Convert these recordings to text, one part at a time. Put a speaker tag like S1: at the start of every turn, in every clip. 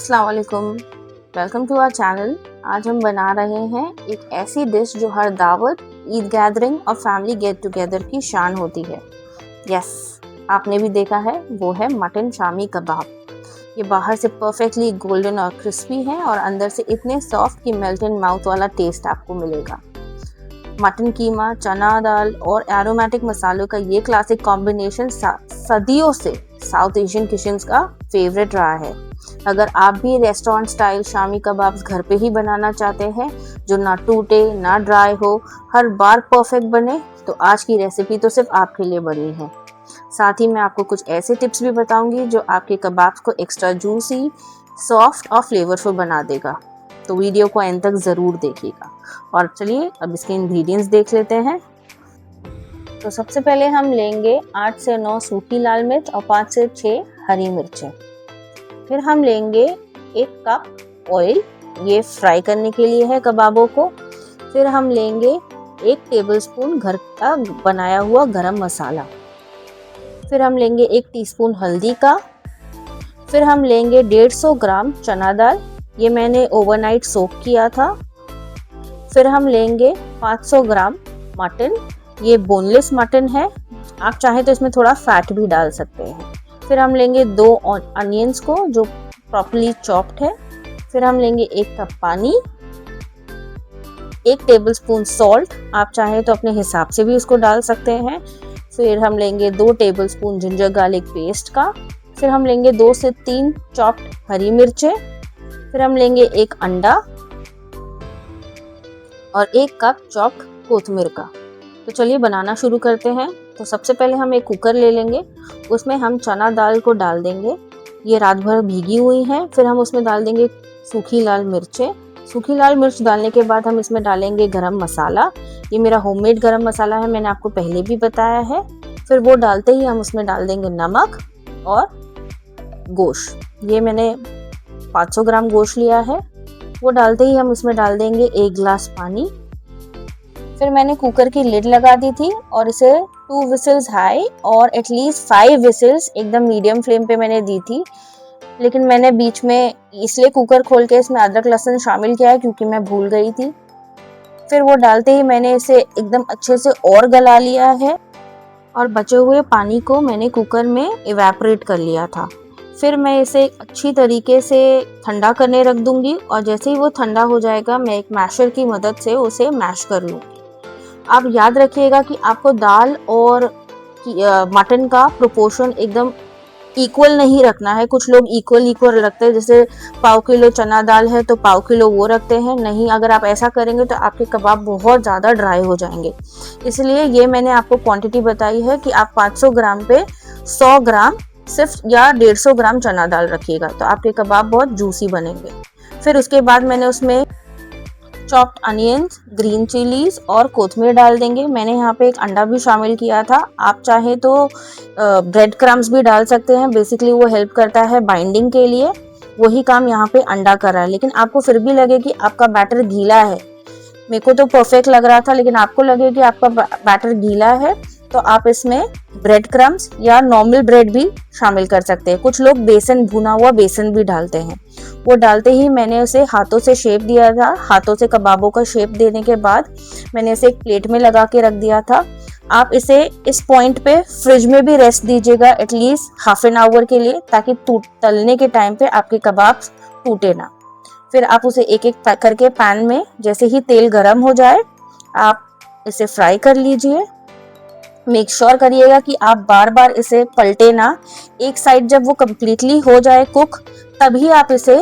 S1: अस्सलाम वालेकुम, welcome to our channel. आज हम बना रहे हैं एक ऐसी डिश जो हर दावत, ईद गैदरिंग और फैमिली गेट टुगेदर की शान होती है। यस, आपने भी देखा है, वो है मटन शामी कबाब। ये बाहर से परफेक्टली गोल्डन और क्रिस्पी है और अंदर से इतने सॉफ्ट कि मेल्ट इन माउथ वाला टेस्ट आपको मिलेगा। मटन कीमा, चना दाल और एरोमेटिक मसालों का ये क्लासिक कॉम्बिनेशन सदियों से साउथ एशियन किचन्स का फेवरेट रहा है। अगर आप भी रेस्टोरेंट स्टाइल शामी कबाब्स घर पे ही बनाना चाहते हैं जो ना टूटे ना ड्राई हो, हर बार परफेक्ट बने, तो आज की रेसिपी तो सिर्फ आपके लिए बनी है। साथ ही मैं आपको कुछ ऐसे टिप्स भी बताऊंगी जो आपके कबाब्स को एक्स्ट्रा जूसी, सॉफ्ट और फ्लेवरफुल बना देगा। तो वीडियो को एंड तक ज़रूर देखिएगा। और चलिए अब इसके इंग्रेडिएंट्स देख लेते हैं। तो सबसे पहले हम लेंगे 8 से 9 सूखी लाल मिर्च और 5 से 6 हरी मिर्चें। फिर हम लेंगे 1 कप ऑयल, ये फ्राई करने के लिए है कबाबों को। फिर हम लेंगे 1 टेबलस्पून घर का बनाया हुआ गरम मसाला। फिर हम लेंगे 1 टीस्पून हल्दी का। फिर हम लेंगे 150 ग्राम चना दाल, ये मैंने ओवरनाइट सोक किया था। फिर हम लेंगे 500 ग्राम मटन, ये बोनलेस मटन है, आप चाहें तो इसमें थोड़ा फैट भी डाल सकते हैं। फिर हम लेंगे 2 अनियंस को जो प्रॉपर्ली चॉप्ड है। फिर हम लेंगे 1 कप पानी, 1 टेबलस्पून सॉल्ट, आप चाहें तो अपने हिसाब से भी उसको डाल सकते हैं। फिर हम लेंगे 2 टेबलस्पून जिंजर गार्लिक पेस्ट का। फिर हम लेंगे 2 से 3 चॉप्ड हरी मिर्चें। फिर हम लेंगे 1 अंडा और 1 कप चॉप्ड कोथिमीर का। तो चलिए बनाना शुरू करते हैं। तो सबसे पहले हम एक कुकर ले लेंगे, उसमें हम चना दाल को डाल देंगे, ये रात भर भीगी हुई है। फिर हम उसमें डाल देंगे सूखी लाल मिर्चें। सूखी लाल मिर्च डालने के बाद हम इसमें डालेंगे गरम मसाला, ये मेरा होममेड गरम मसाला है, मैंने आपको पहले भी बताया है। फिर वो डालते ही हम उसमें डाल देंगे नमक और गोश्त, ये मैंने 500 ग्राम गोश्त लिया है, वो डालते ही हम उसमें डाल देंगे 1 गिलास पानी। फिर मैंने कुकर की लिड लगा दी थी और इसे 2 विसिल्स हाई और एटलीस्ट 5 विसिल्स एकदम मीडियम फ्लेम पे मैंने दी थी। लेकिन मैंने बीच में इसलिए कुकर खोल के इसमें अदरक लहसुन शामिल किया है क्योंकि मैं भूल गई थी। फिर वो डालते ही मैंने इसे एकदम अच्छे से और गला लिया है और बचे हुए पानी को मैंने कुकर में इवेपोरेट कर लिया था। फिर मैं इसे अच्छी तरीके से ठंडा करने रख दूंगी और जैसे ही वो ठंडा हो जाएगा मैं एक मैशर की मदद से उसे मैश कर लूँगी। आप याद रखिएगा कि आपको दाल और मटन का प्रोपोर्शन एकदम इक्वल नहीं रखना है। कुछ लोग इक्वल रखते हैं, जैसे पाव किलो चना दाल है तो पाव किलो वो रखते हैं, नहीं, अगर आप ऐसा करेंगे तो आपके कबाब बहुत ज़्यादा ड्राई हो जाएंगे। इसलिए ये मैंने आपको क्वांटिटी बताई है कि आप 500 ग्राम पे 100 ग्राम सिर्फ या 150 ग्राम चना दाल रखिएगा, तो आपके कबाब बहुत जूसी बनेंगे। फिर उसके बाद मैंने उसमें चॉप्ड अनियंस, ग्रीन चिलीज और कोथिमीर डाल देंगे। मैंने यहाँ पे 1 अंडा भी शामिल किया था, आप चाहे तो ब्रेड क्रम्स भी डाल सकते हैं, बेसिकली वो हेल्प करता है बाइंडिंग के लिए, वही काम यहाँ पे अंडा कर रहा है। लेकिन आपको फिर भी लगे कि आपका बैटर गीला है, मेरे को तो परफेक्ट लग रहा था, लेकिन आपको लगे कि आपका बैटर गीला है तो आप इसमें ब्रेड क्रम्स या नॉर्मल ब्रेड भी शामिल कर सकते हैं। कुछ लोग बेसन, भुना हुआ बेसन भी डालते हैं। वो डालते ही मैंने उसे हाथों से शेप दिया था, हाथों से कबाबों का शेप देने के बाद मैंने इसे एक प्लेट में लगा के रख दिया था। आप इसे इस पॉइंट पे फ्रिज में भी रेस्ट दीजिएगा एटलीस्ट हाफ एन आवर के लिए, ताकि तलने के टाइम पे आपके कबाब टूटे ना। फिर आप उसे एक एक करके पैन में, जैसे ही तेल गर्म हो जाए आप इसे फ्राई कर लीजिए। मेक श्योर करिएगा कि आप बार बार इसे पलटे ना, एक साइड जब वो कम्प्लीटली हो जाए कुक तभी आप इसे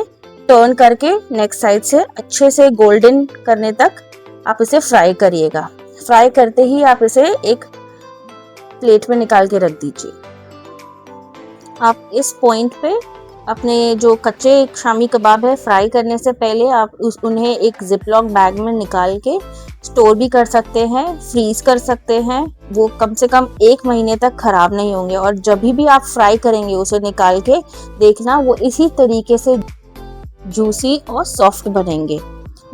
S1: टर्न करके नेक्स्ट साइड से अच्छे से गोल्डन करने तक आप इसे फ्राई करिएगा। फ्राई करते ही आप इसे एक प्लेट में निकाल के रख दीजिए। आप इस पॉइंट पे अपने जो कच्चे शामी कबाब है फ्राई करने से पहले आप उन्हें एक जिपलॉक बैग में निकाल के स्टोर भी कर सकते हैं, फ्रीज कर सकते हैं, वो कम से कम 1 महीने तक खराब नहीं होंगे। और जब भी आप फ्राई करेंगे उसे निकाल के देखना, वो इसी तरीके से जूसी और सॉफ्ट बनेंगे।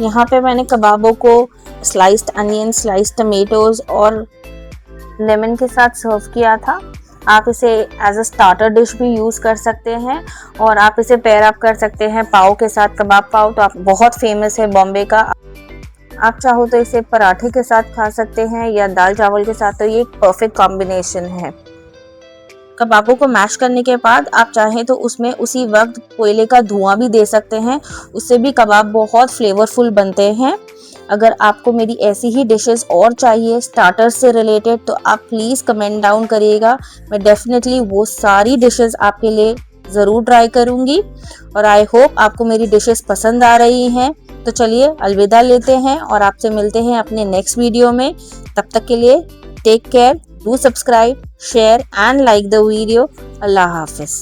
S1: यहाँ पे मैंने कबाबों को स्लाइस्ड अनियन, स्लाइस्ड टमेटोज और लेमन के साथ सर्व किया था। आप इसे एज अ स्टार्टर डिश भी यूज़ कर सकते हैं और आप इसे पेयर अप कर सकते हैं पाव के साथ। कबाब पाव तो आप बहुत फेमस है बॉम्बे का। आप चाहो तो इसे पराठे के साथ खा सकते हैं या दाल चावल के साथ, तो ये एक परफेक्ट कॉम्बिनेशन है। कबाबों को मैश करने के बाद आप चाहें तो उसमें उसी वक्त कोयले का धुआं भी दे सकते हैं, उससे भी कबाब बहुत फ्लेवरफुल बनते हैं। अगर आपको मेरी ऐसी ही डिशेस और चाहिए स्टार्टर्स से रिलेटेड, तो आप प्लीज़ कमेंट डाउन करिएगा। मैं डेफिनेटली वो सारी डिशेस आपके लिए ज़रूर ट्राई करूँगी और आई होप आपको मेरी डिशेस पसंद आ रही हैं। तो चलिए अलविदा लेते हैं और आपसे मिलते हैं अपने नेक्स्ट वीडियो में। तब तक के लिए take care, do subscribe, share and like the video. Allah Hafiz.